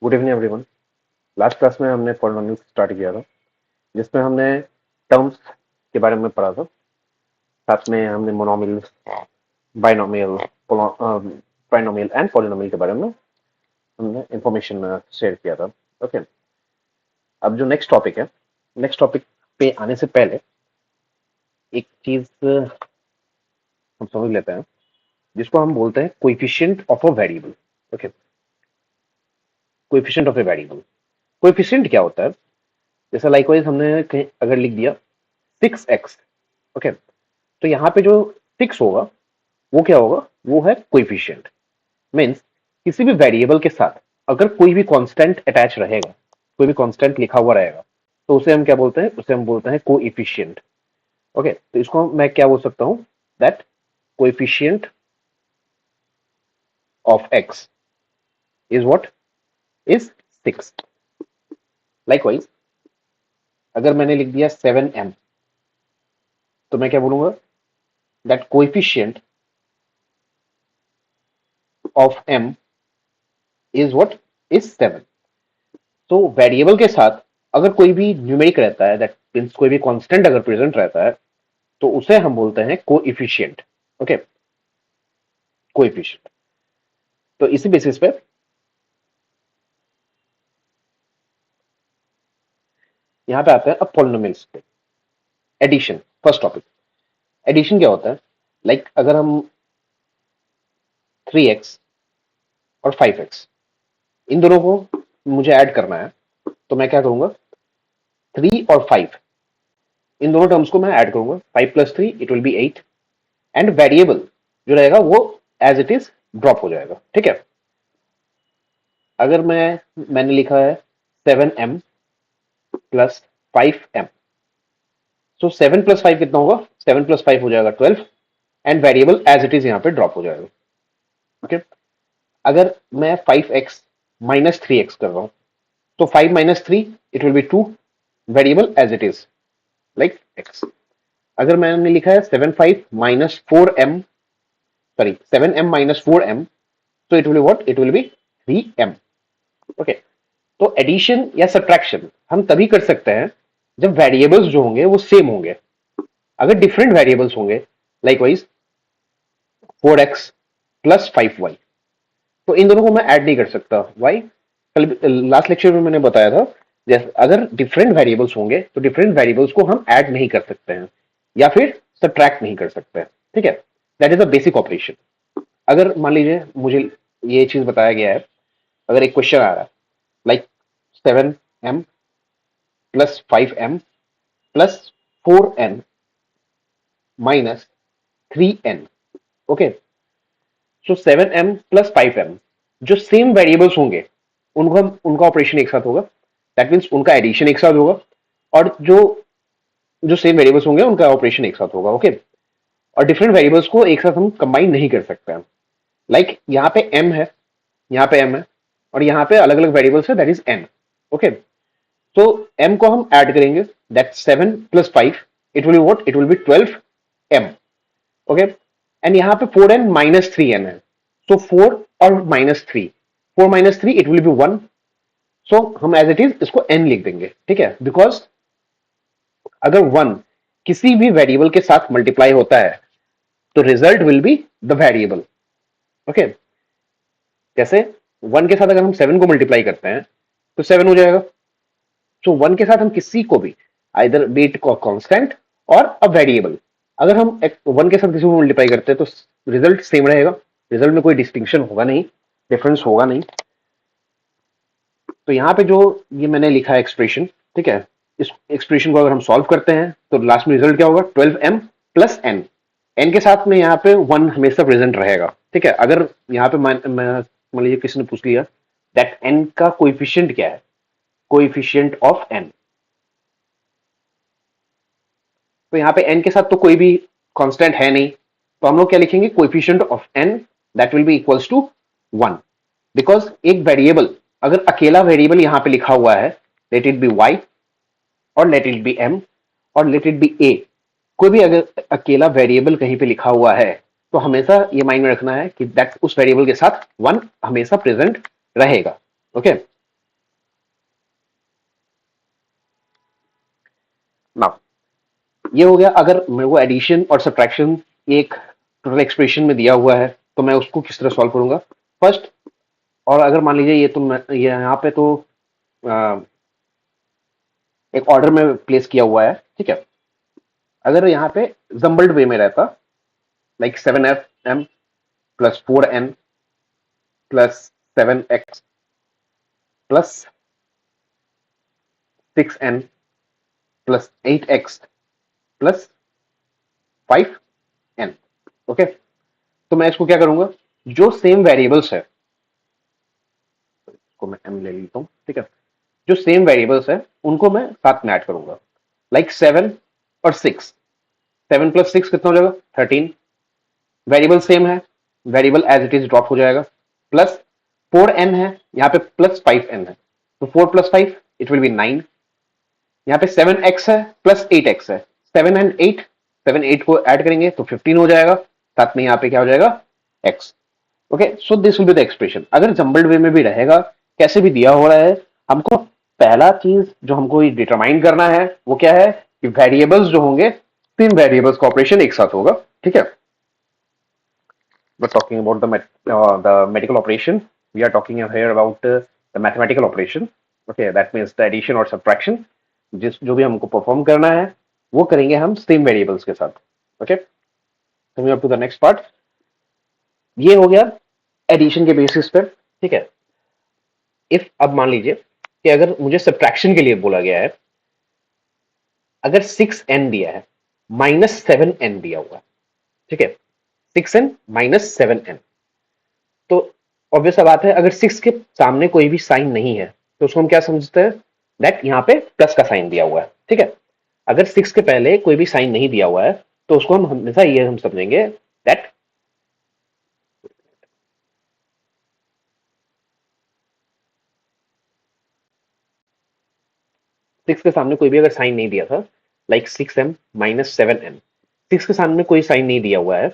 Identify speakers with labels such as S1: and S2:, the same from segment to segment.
S1: Good evening everyone. Last class में हमने polynomial start किया था, जिसमें हमने टर्म्स के बारे में पढ़ा था। साथ में हमने monomial, binomial, trinomial and polynomial के बारे में हमने इंफॉर्मेशन शेयर किया था। ओके, अब जो नेक्स्ट टॉपिक है, नेक्स्ट टॉपिक पे आने से पहले एक चीज हम समझ लेते हैं, जिसको हम बोलते हैं coefficient of a variable. Okay, coefficient of a variable. Coefficient क्या होता है? जैसे लाइकवाइज हमने कहीं अगर लिख दिया 6x, ओके, तो यहाँ पे जो 6 होगा वो क्या होगा? वो है कोएफिशिएंट। मीन्स किसी भी वेरिएबल के साथ अगर कोई भी कांस्टेंट अटैच रहेगा, कोई भी कांस्टेंट लिखा हुआ रहेगा, तो उसे हम क्या बोलते हैं? उसे हम बोलते हैं कोएफिशिएंट। ओके, तो इसको मैं क्या बोल सकता हूं? That coefficient of x is what? Is 6। Likewise अगर मैंने लिख दिया 7m, तो मैं क्या बोलूंगा? That coefficient of m is what? Is 7। तो वेरिएबल के साथ अगर कोई भी न्यूमेरिक रहता है, दैट मीन्स कोई भी कांस्टेंट अगर प्रेजेंट रहता है, तो उसे हम बोलते हैं कोएफिशिएंट। Okay, coefficient. तो इसी बेसिस पे यहां पे आते हैं अब पॉलिनोमियल्स पे। Addition, first topic. एडिशन क्या होता है? लाइक अगर हम 3x और 5x इन दोनों को मुझे ऐड करना है, तो मैं क्या करूंगा? 3 और 5 इन दोनों टर्म्स को मैं ऐड करूंगा। 5 + 3 it will B 8, and variable जो रहेगा वो एज इट इज ड्रॉप हो जाएगा। ठीक है, अगर मैंने लिखा है 7m + 5m, तो 7 + 5 कितना होगा? 7 + 5 हो जाएगा 12, and variable as it is यहाँ पे ड्रॉप हो जाएगा। ओके, अगर मैं 5x - 3x कर रहा हूं, तो 5 - 3 it will be 2, variable as it is like x। अगर मैंने लिखा है 7m - 4m, तो it will be what? It will be 3m। Okay, तो एडिशन या सब्ट्रैक्शन हम तभी कर सकते हैं जब वेरिएबल्स जो होंगे वो सेम होंगे। अगर डिफरेंट वेरिएबल्स होंगे, लाइक वाइज 4x + 5y, तो इन दोनों को मैं ऐड नहीं कर सकता। वाई? कल लास्ट लेक्चर में मैंने बताया था, जैसे अगर डिफरेंट वेरिएबल्स होंगे तो डिफरेंट वेरिएबल्स को हम ऐड नहीं कर सकते हैं या फिर सब्ट्रैक्ट नहीं कर सकते हैं। ठीक है, that is a basic operation. अगर मान लीजिए मुझे ये चीज बताया गया है, अगर एक क्वेश्चन आ रहा है like 7m + 5m + 4n - 3n। Okay, सो 7m + 5m जो सेम वेरिएबल्स होंगे उनका ऑपरेशन एक साथ होगा। दैट मीन्स उनका एडिशन एक साथ होगा, और जो जो सेम वेरिएबल्स होंगे उनका ऑपरेशन एक साथ होगा। ओके, और डिफरेंट वेरिएबल्स को एक साथ हम कंबाइन नहीं कर सकते हैं। लाइक यहाँ पे m है, यहाँ पे m है, और यहाँ पे अलग अलग वेरिएबल्स है, दैट इज n। ओके, तो m को हम ऐड करेंगे, that 7 + 5 it will be what? It will B 12m। Okay, and यहाँ पे 4n - 3n है, सो 4 और -3, 4 - 3 इट विल बी 1। सो हम एज इट इज इसको n लिख देंगे। ठीक है, बिकॉज अगर 1 किसी भी वेरिएबल के साथ मल्टीप्लाई होता है तो result will be the variable. Okay, जैसे 1 के साथ अगर हम 7 को मल्टीप्लाई करते हैं तो 7 हो जाएगा। सो 1 के साथ हम किसी को भी, आइदर बी इट कांस्टेंट और अ वेरिएबल, अगर हम 1 के साथ किसी को मल्टीप्लाई करते हैं तो रिजल्ट सेम रहेगा। रिजल्ट में कोई डिस्टिंक्शन होगा नहीं, डिफरेंस होगा नहीं। तो यहाँ पे जो ये मैंने लिखा है एक्सप्रेशन, ठीक है, इस एक्सप्रेशन को अगर हम सॉल्व करते हैं तो लास्ट में रिजल्ट क्या होगा? 12m + n। n के साथ में यहाँ पे 1 हमेशा प्रेजेंट रहेगा। ठीक है, अगर यहाँ पे मान लीजिए किसी ने पूछ लिया दैट n का कोएफिशिएंट क्या है, कोएफिशिएंट ऑफ n, तो यहाँ पे n के साथ तो कोई भी कांस्टेंट है नहीं, तो हम लोग क्या लिखेंगे? Coefficient of n that will be equals to 1। Because एक वेरिएबल, अगर अकेला वेरिएबल यहाँ पे लिखा हुआ है, लेट इट बी y और लेट इट बी m और लेट इट बी a, कोई भी अगर अकेला वेरिएबल कहीं पे लिखा हुआ है, तो हमेशा ये माइंड में रखना है कि दैट उस वेरिएबल के साथ 1 हमेशा प्रेजेंट रहेगा। ओके, ना ये हो गया। अगर मेरे को एडिशन और सब्ट्रैक्शन एक टोटल एक्सप्रेशन में दिया हुआ है तो मैं उसको किस तरह सॉल्व करूंगा फर्स्ट। और अगर मान लीजिए ये यहाँ पे तो अ, एक ऑर्डर में प्लेस किया हुआ है, ठीक है। अगर यहाँ पे जम्बल्ड वे में रहता, like 7f m plus 4n plus 7x plus 6n plus 8x plus 5n, okay. तो मैं इसको क्या करूंगा, जो सेम वेरिएबल्स है, को मैं m ले लेता हूँ, ठीक है। जो सेम वेरिएबल्स है उनको मैं साथ में ऐड करूंगा, लाइक 7 और 6। 7 प्लस 6 कितना हो जाएगा, 13। वेरिएबल सेम है, variable as it is drop हो जाएगा। प्लस 4n है, यहाँ पे प्लस 5n है, तो 4 प्लस 5 इट विल बी 9। यहाँ पे 7x है प्लस 8x है, 7 एंड 8, 7 8 को ऐड करेंगे तो 15 हो जाएगा, साथ में यहाँ पे क्या हो जाएगा, x। Okay, so this will be the expression. अगर जम्बल्ड वे में भी रहेगा, कैसे भी दिया हो रहा है, हमको पहला चीज जो हमको डिटरमाइन करना है वो क्या है कि वेरिएबल्स जो होंगे, तीन वेरिएबल्स का ऑपरेशन एक साथ होगा, ठीक है। We're talking about the medical operation. We are talking here about the mathematical operation. Okay, that means the addition or subtraction. जिस जो भी हमको परफॉर्म करना है वो करेंगे हम सेम वेरिएबल्स के साथ। Okay, coming up to the next part. ये हो गया एडिशन के बेसिस पे, ठीक है। इफ अब मान लीजिए कि अगर मुझे सब्ट्रैक्शन के लिए बोला गया है, अगर 6n दिया है, -7n दिया हुआ है, ठीक है। 6n -7n, तो ऑब्वियस सा बात है, अगर 6 के सामने कोई भी साइन नहीं है तो उसको हम क्या समझते हैं, दैट यहाँ पे प्लस का साइन दिया हुआ है, ठीक है। अगर 6 के पहले कोई भी साइन नहीं दिया हुआ है तो उसको हम हमेशा ये हम समझेंगे दैट 6 के सामने कोई भी अगर साइन नहीं दिया था, लाइक 6m -7n, 6 के सामने कोई साइन नहीं दिया हुआ है,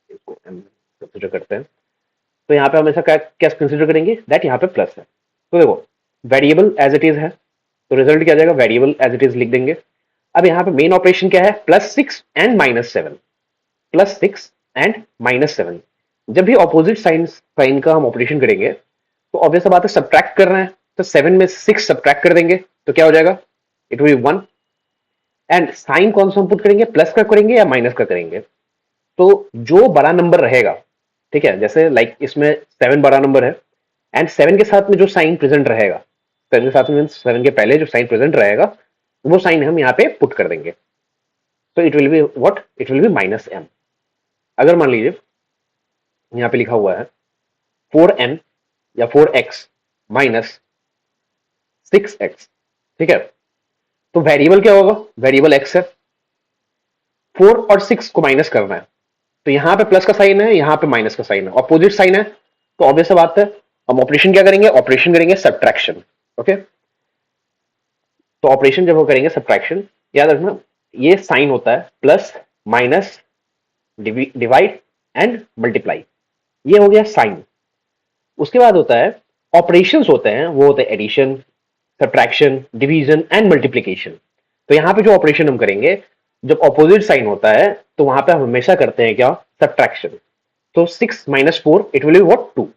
S1: इसको m कंसिडर करते हैं, तो यहाँ पे हमेशा क्या क्या कंसिडर करेंगे, दैट यहाँ पे प्लस है। तो देखो, वेरिएबल एज इट इज है, तो रिजल्ट क्या आ जाएगा, वेरिएबल एज इट इज लिख देंगे। अब यहाँ पे मेन ऑपरेशन क्या है, +6 एंड -7, +6 एंड -7। जब भी ऑपोजिट साइन साइन का हम ऑपरेशन करेंगे तो ऑब्वियस सा बात है, सब्ट्रैक्ट कर रहे हैं, तो 7 में 6 सब्ट्रैक्ट कर देंगे तो क्या हो जाएगा, it will be 1। And sign कौन सा हम पुट करेंगे, प्लस का करेंगे या माइनस का करेंगे, तो जो बड़ा नंबर रहेगा, ठीक है, जैसे लाइक इसमें 7 बड़ा नंबर है, एंड 7 के साथ में जो साइन प्रेजेंट रहेगा, 7 के साथ में 7 के पहले जो साइन प्रेजेंट रहेगा वो साइन हम यहाँ पे पुट कर देंगे, तो it will be what, it will B -m। अगर मान लीजिए यहाँ पे लिखा हुआ है 4n या 4x माइनस 6x, ठीक है, तो वेरिएबल क्या होगा, वेरिएबल x है, 4 और 6 को माइनस करना है, तो यहाँ पे प्लस का साइन है, यहाँ पे माइनस का साइन है, ऑपोजिट साइन है, तो ऑब्वियस बात है, हम ऑपरेशन क्या करेंगे, ऑपरेशन करेंगे सब्ट्रैक्शन। ओके, तो ऑपरेशन जब वो करेंगे सब्ट्रैक्शन, याद रखना ये साइन होता है plus minus divide and multiply, ये हो गया साइन। उसके बाद होता है ऑपरेशंस होते हैं, वो होते हैं addition, subtraction, division and multiplication. तो यहाँ पे जो ऑपरेशन हम करेंगे, जब ऑपोजिट साइन होता है तो वहां पे हम हमेशा करते हैं क्या, सब्ट्रैक्शन। तो 6 - 4 इट विल बी व्हाट, 2।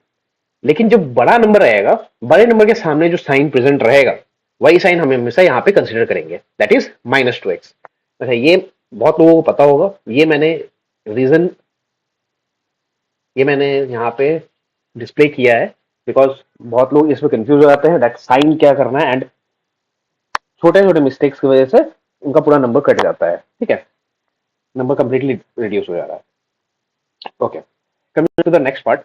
S1: लेकिन जब बड़ा नंबर रहेगा, बड़े नंबर के सामने जो साइन प्रेजेंट रहेगा वही साइन हम हमेशा यहाँ पे कंसिडर करेंगे, दैट इज -2x। अच्छा, ये बहुत लोगों को पता होगा, ये मैंने रीजन, ये मैंने यहाँ पे डिस्प्ले किया है, बिकॉज बहुत लोग इसमें कंफ्यूज हो जाते हैं दैट साइन क्या करना है, एंड छोटे छोटे मिस्टेक्स की वजह से उनका पूरा नंबर कट जाता है, ठीक है, नंबर कंप्लीटली रिड्यूस हो जा रहा है। Okay, coming to the next part.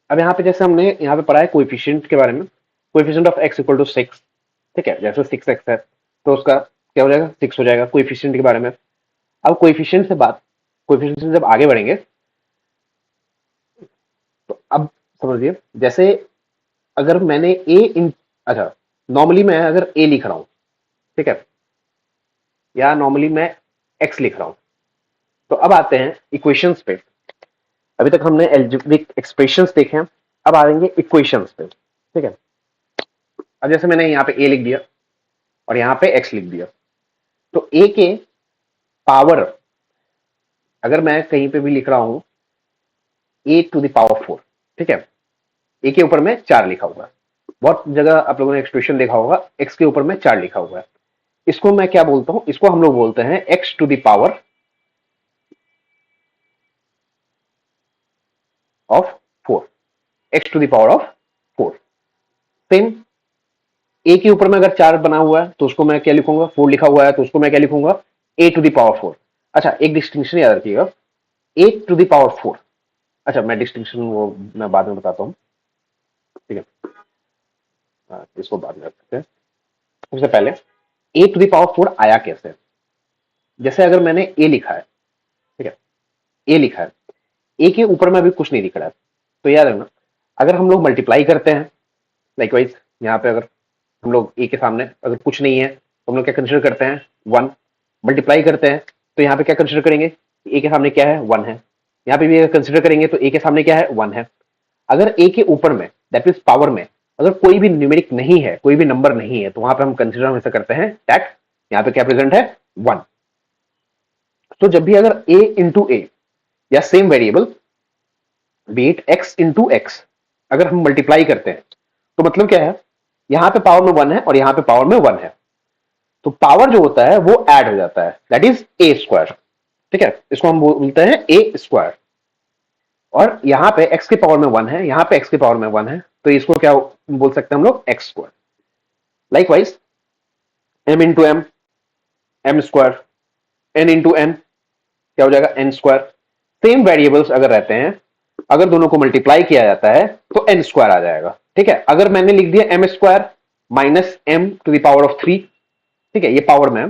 S1: अब यहाँ पे जैसे हमने यहाँ पे पढ़ा है कोएफिशिएंट के बारे में, coefficient of x equal to 6, ठीक है, जैसे 6x है तो उसका क्या हो जाएगा, 6 हो जाएगा, कोएफिशिएंट के बारे में। अब कोएफिशिएंट से बात, कोएफिशिएंट से जब आगे बढ़ेंगे तो अब समझिए, जैसे अगर मैंने a इन, अच्छा, नॉर्मली मैं अगर a लिख रहा हूं, ठीक है, या नॉर्मली मैं x लिख रहा हूं, तो अब आते हैं इक्वेशंस पे। अभी तक हमने एल्जेब्रिक एक्सप्रेशंस देखे हैं, अब आएंगे इक्वेशंस पे, ठीक है। अब जैसे मैंने यहाँ पे a लिख दिया, और यहां पे x लिख दिया। तो a के पावर अगर मैं कहीं पे भी लिख रहा हूं a टू द पावर 4, ठीक है, a के ऊपर में 4 लिखा हुआ है। बहुत जगह आप लोगों ने एक्सप्रेशन देखा होगा x के ऊपर में 4 लिखा हुआ है। इसको मैं क्या बोलता हूं, इसको हम लोग बोलते हैं x to the power of 4, x to the power of 4। Same a के ऊपर में अगर 4 बना हुआ है तो उसको मैं क्या लिखूंगा, 4 लिखा हुआ है तो उसको मैं क्या लिखूंगा, a टू द पावर 4। अच्छा, एक डिस्टिंक्शन याद रखिएगा, a टू द पावर 4। अच्छा, मैं डिस्टिंक्शन वो मैं बाद में बताता हूँ, ठीक है। इसको बाद में रखते हैं। सबसे पहले a टू द पावर 4 आया कैसे। जैसे अगर मैंने a लिखा है, ठीक है, a लिखा है, a के ऊपर में अभी कुछ नहीं दिख रहा है, तो याद रखना अगर हम लोग मल्टीप्लाई करते हैं, लाइकवाइज यहाँ पे अगर हम लोग ए के सामने अगर कुछ नहीं है तो हम लोग क्या कंसिडर करते हैं, 1। मल्टीप्लाई करते हैं तो यहाँ पे क्या कंसिडर करेंगे, ए के सामने क्या है, 1 है। यहाँ पे भी अगर कंसिडर करेंगे तो ए के सामने क्या है, 1 है। अगर ए के ऊपर में दैट मीन पावर में अगर कोई भी न्यूमेरिक नहीं है, कोई भी नंबर नहीं है, तो वहां पे हम कंसिडर हमेशा करते हैं दैट यहाँ पे क्या प्रेजेंट है, 1। तो जब भी अगर ए इंटू ए या same variable beat x into x अगर हम मल्टीप्लाई करते हैं तो मतलब क्या है, यहां पे पावर में 1 है और यहां पे पावर में 1 है, तो पावर जो होता है वो ऐड हो जाता है, दैट इज ए स्क्वायर। ठीक है, इसको हम बोलते हैं ए स्क्वायर। और यहां पे एक्स के पावर में 1 है, यहां पे एक्स के पावर में 1 है, तो इसको क्या बोल सकते हैं हम लोग, x square. Likewise m into m, m square, n into n क्या हो जाएगा, एन स्क्वायर। सेम वेरिएबल्स अगर रहते हैं, अगर दोनों को मल्टीप्लाई किया जाता है तो एन स्क्वायर आ जाएगा। ठीक है, अगर मैंने लिख दिया m square minus m to the power of 3, ठीक है, ये पावर में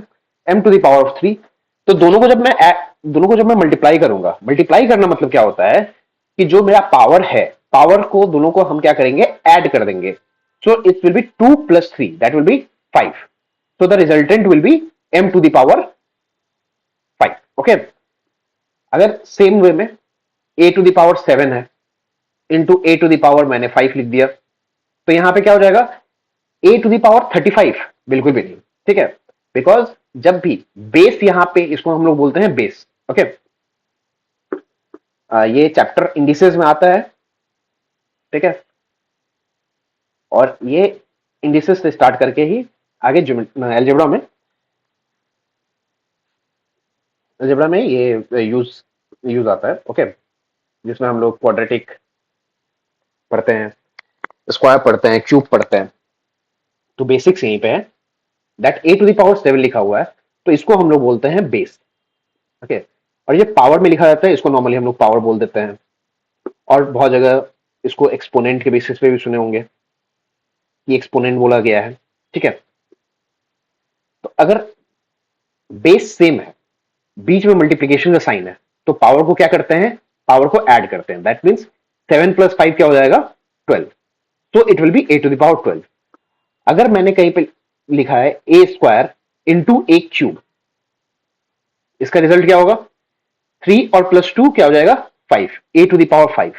S1: m to the power of 3, तो दोनों को जब मैं मल्टीप्लाई करूंगा, मल्टीप्लाई करना मतलब क्या होता है कि जो मेरा पावर है, पावर को दोनों को हम क्या करेंगे, ऐड कर देंगे। So it will be 2 plus 3 that will be 5। So the resultant will be m to the power 5। Okay, अगर सेम वे में ए टू द पावर 7 है into a to the power मैंने 5 लिख दिया, तो यहां पे क्या हो जाएगा, ए टू द पावर 35, बिल्कुल भी नहीं। ठीक है, बिकॉज जब भी बेस यहां पे, इसको हम लोग बोलते हैं बेस। ओके, ये चैप्टर इंडिसेस में आता है, ठीक है, और ये इंडिसेस से स्टार्ट करके ही आगे एलजेब्रा में, ये यूज आता है। ओके, जिसमें हम लोग क्वाड्रेटिक पढ़ते हैं, स्क्वायर पढ़ते हैं, क्यूब पढ़ते हैं, तो बेसिक्स यहीं पे है। That a to the power 7 लिखा हुआ है, तो इसको हम लोग बोलते हैं बेस। ओके, और ये पावर में लिखा जाता है, इसको नॉर्मली हम लोग पावर बोल देते हैं। और बहुत जगह इसको एक्सपोनेंट के बेसिस पे भी सुने होंगे, ये एक्सपोनेंट बोला गया है। ठीक है, तो अगर बेस सेम है, बीच में मल्टीप्लीकेशन का साइन है, तो पावर को क्या करते हैं, पावर को ऐड करते हैं। दैट मीन्स 7 प्लस 5 क्या हो जाएगा, 12। तो it will be a to the power 12। अगर मैंने कहीं पे लिखा है a square into a cube, इसका रिजल्ट क्या होगा, 3 और प्लस 2 क्या हो जाएगा, 5, ए टू द पावर 5।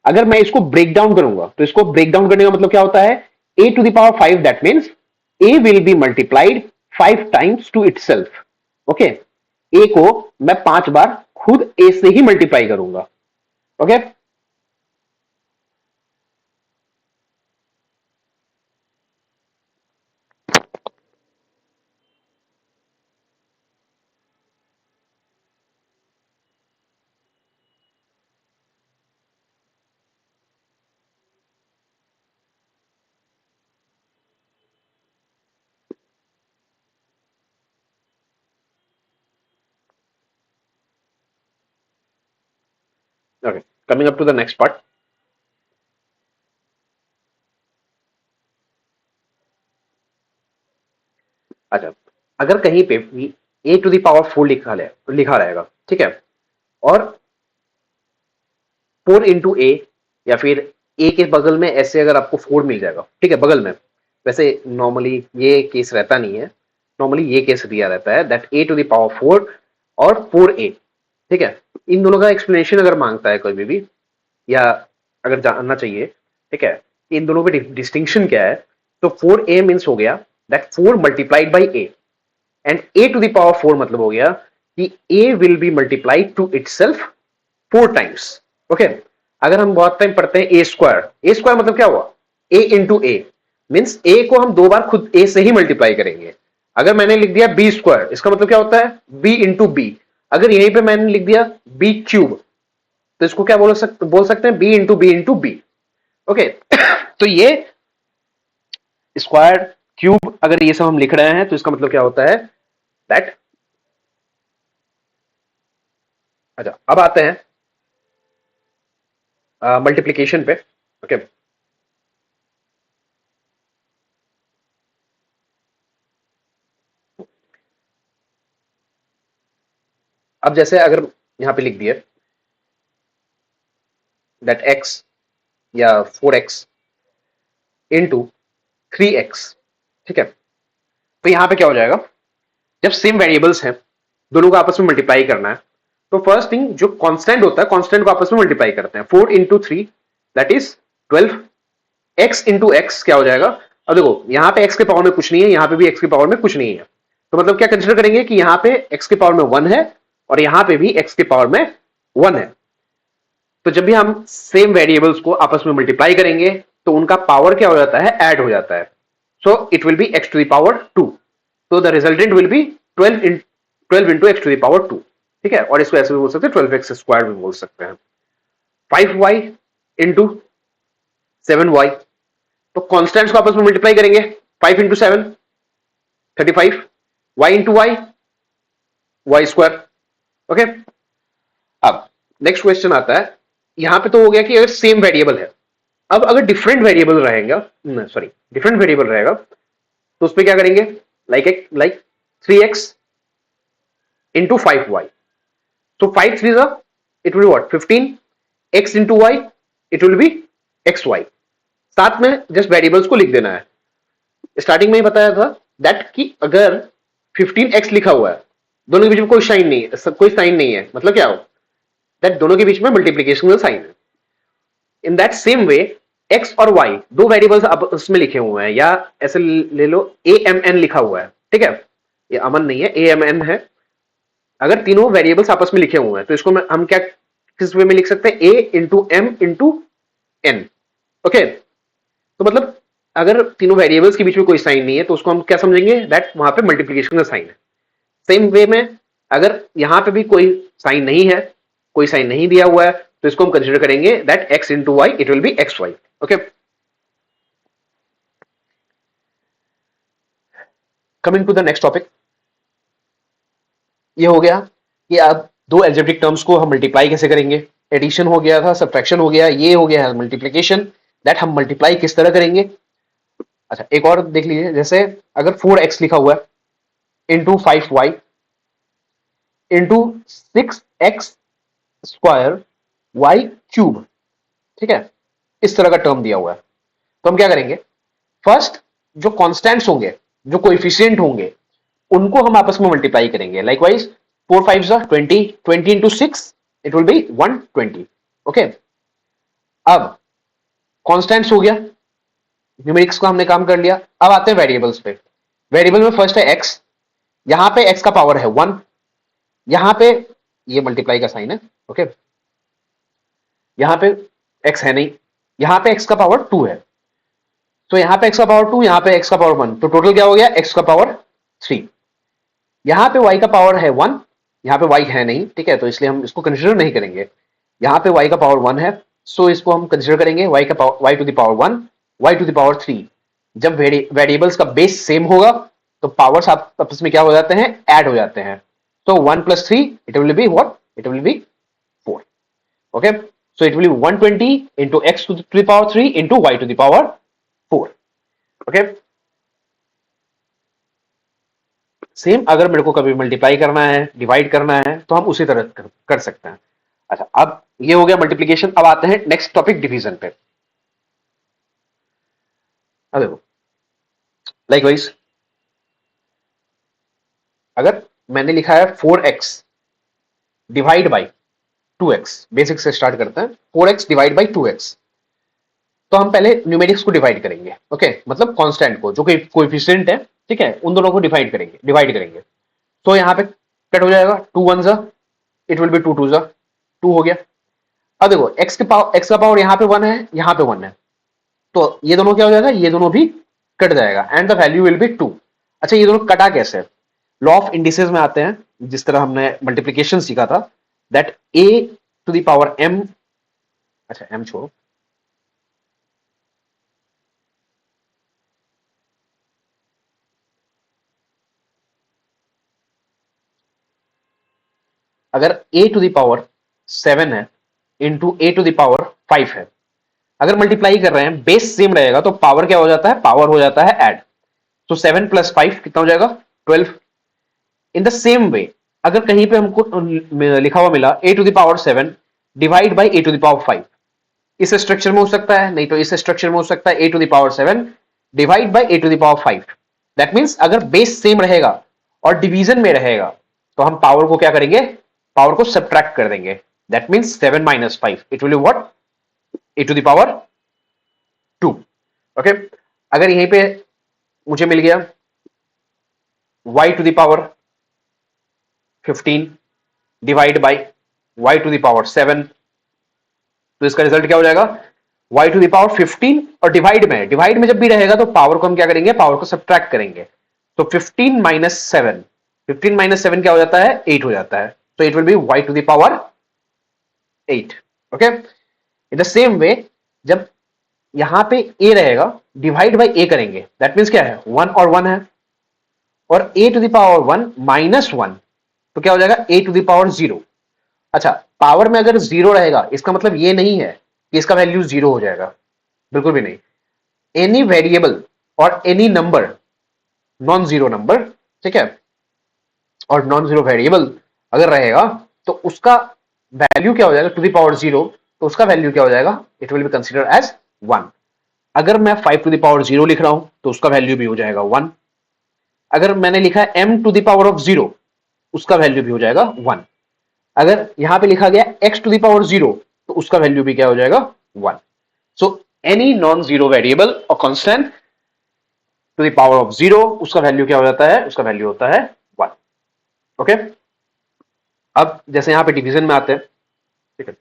S1: अगर मैं इसको ब्रेक डाउन करूंगा, तो इसको ब्रेक डाउन करने का मतलब क्या होता है, a to the power 5 that means a will be multiplied 5 times to itself. Okay, a को मैं 5 बार खुद ए से ही मल्टीप्लाई करूंगा। Okay, okay, coming up to the next part. अच्छा, अगर कहीं पे भी ए टू द पावर 4 लिखा रहेगा, ठीक है, और 4 इंटू ए, या फिर ए के बगल में ऐसे अगर आपको 4 मिल जाएगा, ठीक है, बगल में, वैसे नॉर्मली ये केस रहता नहीं है, नॉर्मली ये केस दिया रहता है that a to the power 4 और 4a। ठीक है, इन दोनों का एक्सप्लेनेशन अगर मांगता है कोई भी, या अगर जानना चाहिए, ठीक है, इन दोनों में डिस्टिंक्शन क्या है, तो 4a मीन्स हो गया that 4 multiplied by a, and a to the power 4 मतलब हो गया कि a will be multiplied to itself 4 times. Okay, अगर हम बहुत टाइम पढ़ते हैं ए स्क्वायर मतलब क्या हुआ, a into A, means a को हम 2 बार खुद a से ही मल्टीप्लाई करेंगे। अगर मैंने लिख दिया बी स्क्वायर, इसका मतलब क्या होता है b इंटू बी। अगर यहीं पे मैंने लिख दिया b क्यूब, तो इसको क्या बोल सकते हैं, b इंटू बी। ओके तो ये स्क्वायर क्यूब अगर ये सब हम लिख रहे हैं तो इसका मतलब क्या होता है दैट। अच्छा, अब आते हैं मल्टीप्लीकेशन पे। ओके, अब जैसे अगर यहां पे लिख दिया दैट x या 4x इंटू 3x, ठीक है, तो यहां पे क्या हो जाएगा, जब सेम वेरिएबल्स हैं दोनों को आपस में मल्टीप्लाई करना है, तो फर्स्ट थिंग जो कांस्टेंट होता है कांस्टेंट को आपस में मल्टीप्लाई करते हैं। 4 into 3 that is 12, x into x क्या हो जाएगा। अब देखो यहां पे x के पावर में कुछ नहीं है, यहां पे भी x के पावर में कुछ नहीं है, तो मतलब क्या कंसिडर करेंगे कि यहां पे x के पावर में 1 है और यहां पे भी x के पावर में 1 है। तो जब भी हम सेम वेरिएबल्स को आपस में मल्टीप्लाई करेंगे तो उनका पावर क्या हो जाता है, ऐड हो जाता है। So it will be x to the power 2, तो the resultant will be 12 into x to the power 2, ठीक है, और इसको ऐसे भी बोल सकते हैं 12x² भी बोल सकते हैं। 5y इंटू 7y, तो कॉन्स्टेंट्स को आपस में मल्टीप्लाई करेंगे, 5 into 7 35, y into y square. Okay, अब नेक्स्ट क्वेश्चन आता है, यहां पे तो हो गया कि अगर सेम वेरिएबल है। अब अगर डिफरेंट वेरिएबल रहेगा, सॉरी डिफरेंट वेरिएबल रहेगा, तो उसमें क्या करेंगे, लाइक 3x इंटू 5y, तो 5 3 it will what 15, x into y it will be x y. साथ में जस्ट वेरिएबल्स को लिख देना है। स्टार्टिंग में ही बताया था दैट कि अगर 15x लिखा हुआ है, दोनों के बीच में कोई साइन नहीं है, कोई साइन नहीं है, मतलब क्या हो दैट दोनों के बीच में मल्टीप्लीकेशन का साइन है। In that same way x और y दो वेरिएबल्स अब उसमें लिखे हुए हैं, या ऐसे ले लो amn लिखा हुआ है, ठीक है, ये अमन नहीं है amn है। अगर तीनों वेरिएबल्स आपस में लिखे हुए हैं तो इसको हम क्या किस वे में लिख सकते हैं, a into m into n. Okay, तो मतलब अगर तीनों वेरिएबल्स के बीच में कोई साइन नहीं है तो उसको हम क्या समझेंगे, दैट वहां पे मल्टीप्लीकेशन का साइन है। सेम वे में अगर यहां पे भी कोई साइन नहीं है, कोई साइन नहीं दिया हुआ है, तो इसको हम कंसीडर करेंगे that x into y it will be x y. Okay, coming to the next topic, ये हो गया कि अब दो एल्जेब्रिक टर्म्स को हम मल्टीप्लाई कैसे करेंगे। एडिशन हो गया था, सब्ट्रैक्शन हो गया, ये हो गया है मल्टीप्लीकेशन, दैट हम मल्टीप्लाई किस तरह करेंगे। अच्छा, एक और देख लीजिए, जैसे अगर 4x लिखा हुआ है into 5y into 6x square y cube, ठीक है, इस तरह का टर्म दिया हुआ है, तो हम क्या करेंगे, फर्स्ट जो कॉन्स्टेंट्स होंगे, जो कोएफिशिएंट होंगे, उनको हम आपस में मल्टीप्लाई करेंगे। Likewise 4 5 20, 20 into 6 it will be 120। Okay, अब कॉन्स्टेंट्स हो गया, न्यूमेरिक्स का हमने काम कर लिया, अब आते हैं वेरिएबल्स पे। वेरिएबल में फर्स्ट है एक्स, यहां पे एक्स का पावर है 1, यहां पे ये मल्टीप्लाई का साइन है। ओके, यहां पे एक्स है नहीं, यहां पे एक्स का पावर 2 है, तो यहां पे एक्स का पावर 2, यहां पे एक्स का पावर 1, तो टोटल क्या हो गया एक्स का पावर 3। यहां पे y का पावर है 1, यहां पे y है नहीं, ठीक है, तो इसलिए हम इसको कंसीडर नहीं करेंगे। यहां पे y का पावर 1 है, सो इसको हम कंसीडर करेंगे y का power y to the power 1, y to the power 3। जब वेरिएबल्स का बेस सेम होगा तो पावर्स आपस में क्या हो जाते हैं, ऐड हो जाते हैं। तो 1 plus 3 it will be what, it will be 4। Okay, so it will be 120 into x to the power 3 into y to the power 4। Okay, same अगर मेरे को कभी मल्टीप्लाई करना है, डिवाइड करना है, तो हम उसी तरह कर सकते हैं। अच्छा, अब ये हो गया मल्टीप्लीकेशन, अब आते हैं नेक्स्ट टॉपिक डिवीजन पे। अब देखो, लाइकवाइज अगर मैंने लिखा है 4x divide by 2x, basic से स्टार्ट करते हैं, 4x डिवाइड बाई 2x, तो हम पहले न्यूमेरिक्स को डिवाइड करेंगे, ओके, मतलब कांस्टेंट को, जो कि कोएफिशिएंट है, ठीक है, उन दोनों को डिवाइड करेंगे। तो यहाँ पे कट हो जाएगा, 2 1 जा, इट विल बी 2 2 जा, 2 हो गया। अब देखो एक्स का पावर यहाँ पे 1 है, यहाँ पे 1 है, तो ये दोनों क्या हो जाएगा, ये दोनों भी कट जाएगा and the value will be 2। अच्छा, ये दोनों कटा कैसे? लॉ ऑफ इंडिसेस में आते हैं, जिस तरह हमने मल्टीप्लीकेशन सीखा था, that a to the power m, अच्छा एम छोड़ो, अगर a टू द पावर 7 है into a to the power 5 है, अगर मल्टीप्लाई कर रहे हैं, बेस सेम रहेगा, तो पावर क्या हो जाता है, पावर हो जाता है ऐड। तो 7 प्लस 5 कितना हो जाएगा, 12। इन द सेम वे, अगर कहीं पे हमको लिखा हुआ मिला a to the power 7 divide by a to the power 5, इस स्ट्रक्चर में हो सकता है, नहीं तो इस स्ट्रक्चर में हो सकता है, a to the power 7 divide by a to the power 5। That means अगर बेस सेम रहेगा और डिवीजन में रहेगा, तो हम पावर को क्या करेंगे, पावर को सब्ट्रैक्ट कर देंगे। That means 7 minus 5, it will be what, a to the power 2। Okay, अगर यहीं पे मुझे मिल गया y to the power 15 divide by y to the power 7, तो इसका रिजल्ट क्या हो जाएगा, y टू द पावर 15, और डिवाइड में जब भी रहेगा, तो पावर को हम क्या करेंगे, पावर को सब्ट्रैक्ट करेंगे। तो 15 माइनस 7, 15 माइनस 7 क्या हो जाता है, 8 हो जाता है। तो it will be y to the power 8। Okay, in the same way, जब यहां पे a रहेगा, डिवाइड बाई a करेंगे, दैट मीन्स क्या है, 1 और 1 है, और a to the power 1 minus 1, तो क्या हो जाएगा, a टू द पावर 0। अच्छा, पावर में अगर 0 रहेगा, इसका मतलब ये नहीं है कि इसका वैल्यू 0 हो जाएगा, बिल्कुल भी नहीं। एनी वेरिएबल और any number, non zero number, ठीक है, और नॉन जीरो वेरिएबल अगर रहेगा, तो उसका वैल्यू क्या हो जाएगा, टू द पावर 0, तो उसका वैल्यू क्या हो जाएगा, it will be considered as 1। अगर मैं 5 टू द पावर 0 लिख रहा हूं, तो उसका वैल्यू भी हो जाएगा 1। अगर मैंने लिखा है m to the power of 0, उसका वैल्यू भी हो जाएगा 1। अगर यहां पे लिखा गया x टू द पावर 0, तो उसका वैल्यू भी क्या हो जाएगा, 1। So any non zero variable और constant to the power of 0, उसका वैल्यू क्या हो जाता है, उसका वैल्यू होता है 1। ओके, अब जैसे यहां पे डिवीजन में आते हैं, ठीक है,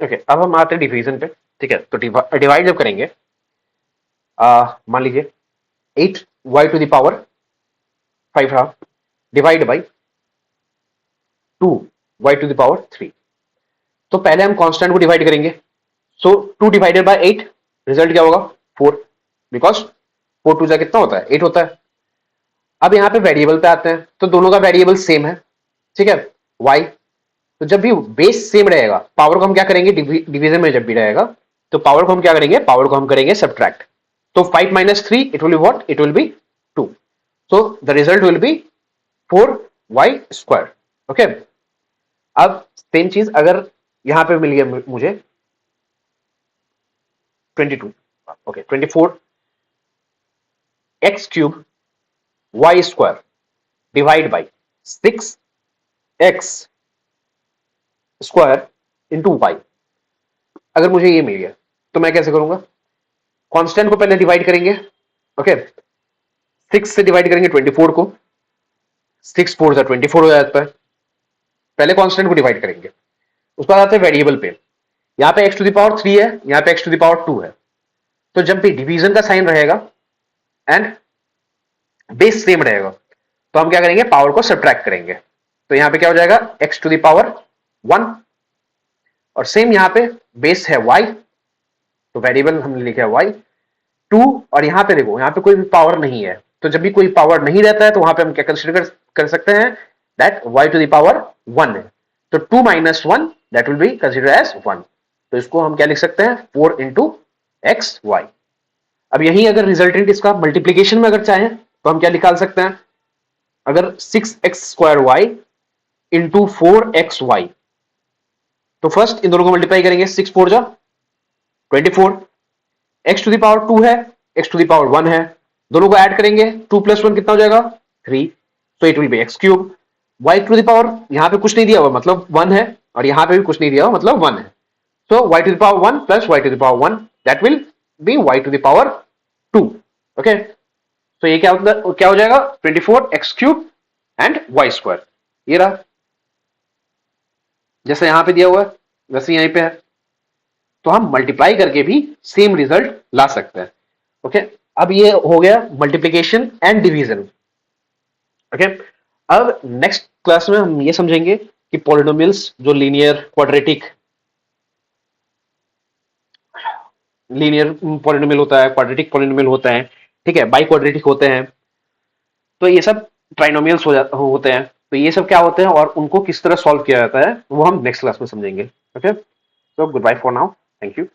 S1: ओके, अब हम आते हैं डिवीजन पे। ठीक है, तो डिवाइड जब करेंगे, मान लीजिए 8 y टू द पावर 5 रहा, divide by 2 y to the power 3। तो पहले हम कांस्टेंट को डिवाइड करेंगे, सो 2 डिवाइडेड बाय 8, रिजल्ट क्या होगा, 4, बिकॉज 4 टू जा कितना होता है, 8 होता है। अब यहाँ पे वेरिएबल पे आते हैं, तो दोनों का वेरिएबल सेम है, ठीक है, y। तो जब भी बेस सेम रहेगा, पावर को हम क्या करेंगे, डिवीजन में जब भी रहेगा, तो पावर को हम क्या करेंगे, पावर को हम करेंगे सब्ट्रैक्ट। तो 5 minus 3, it will be what, it will be 2। So the result will be 4y square. Okay, अब सेम चीज अगर यहां पे मिल गया मुझे 22, ओके, 24 x cube y square divide by 6 x square into y. अगर मुझे ये मिल गया, तो मैं कैसे करूंगा, कांस्टेंट को पहले डिवाइड करेंगे, ओके, 6 से डिवाइड करेंगे 24 को, 6 4 जा 24 हो जाता है। पहले कांस्टेंट को डिवाइड करेंगे, उसके बाद आते हैं वेरिएबल पे। यहाँ पे x टू द पावर 3 है, यहाँ पे x टू द पावर 2 है, तो जब भी डिवीजन का साइन रहेगा एंड बेस सेम रहेगा, तो हम क्या करेंगे, पावर को सब्ट्रैक्ट करेंगे। तो यहाँ पे क्या हो जाएगा, x टू द पावर 1, और सेम यहाँ पे बेस है y, तो वेरिएबल हमने लिखा है y 2, और यहाँ पे देखो, यहाँ पे कोई भी पावर नहीं है, तो जब भी कोई पावर नहीं रहता है, तो वहां पे हम क्या कंसिडर कर सकते हैं, that y to the power 1 है। तो 2 minus 1, that will be consider as 1। तो इसको हम क्या लिख सकते हैं 4 इंटू एक्स वाई। अब यही अगर रिजल्टेंट इसका मल्टीप्लीकेशन में अगर चाहें तो हम क्या निकाल सकते हैं, अगर 6x² y इंटू 4xy, तो फर्स्ट इन दोनों को मल्टीप्लाई करेंगे, 6 4 जा 24, x टू द पावर 2 है, x टू द पावर 1 है, दोनों को ऐड करेंगे 2 + 1 कितना हो जाएगा 3, तो it will be x cube. y to the power यहां पे कुछ नहीं दिया हुआ मतलब 1 है, और यहां पे भी कुछ नहीं दिया हुआ मतलब 1 है, so y to the power 1 plus y to the power 1 that will be y to the power 2। Okay, तो ये क्या हो जाएगा 24x³ एंड y², ये रहा जैसे यहां पे दिया हुआ है वैसे यहीं पे है, तो हम मल्टीप्लाई करके भी सेम रिजल्ट ला सकते हैं। ओके, अब ये हो गया मल्टीप्लीकेशन एंड डिवीजन। ओके, अब नेक्स्ट क्लास में हम ये समझेंगे कि पॉलिनोमियल्स जो लीनियर पॉलिनोमियल होता है, क्वाड्रेटिक पॉलिनोमियल होता है, ठीक है, बाई क्वाड्रेटिक होते हैं, तो ये सब ट्राइनोमियल्स होते हैं, तो ये सब क्या होते हैं और उनको किस तरह सॉल्व किया जाता है वो हम नेक्स्ट क्लास में समझेंगे। Okay, so goodbye for now, thank you।